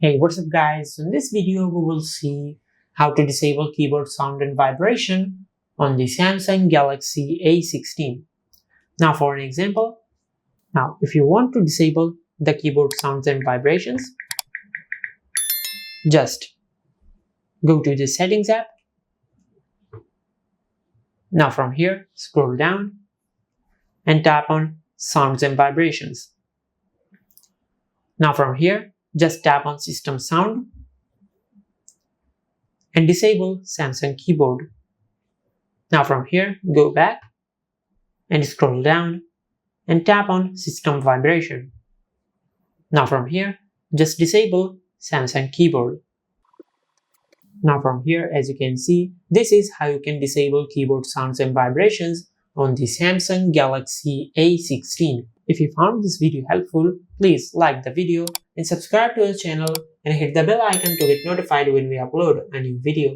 Hey, what's up guys? In this video we will see how to disable keyboard sound and vibration on the Samsung Galaxy A16. Now for an example, if you want to disable the keyboard sounds and vibrations, just go to the settings app. Now from here, scroll down and tap on sounds and vibrations. Now from here, just tap on system sound and disable Samsung keyboard. Now from here, go back and scroll down and tap on system vibration. Now from here, just disable Samsung keyboard. Now from here, as you can see, this is how you can disable keyboard sounds and vibrations on the Samsung Galaxy A16. If you found this video helpful, please like the video and subscribe to our channel and hit the bell icon to get notified when we upload a new video.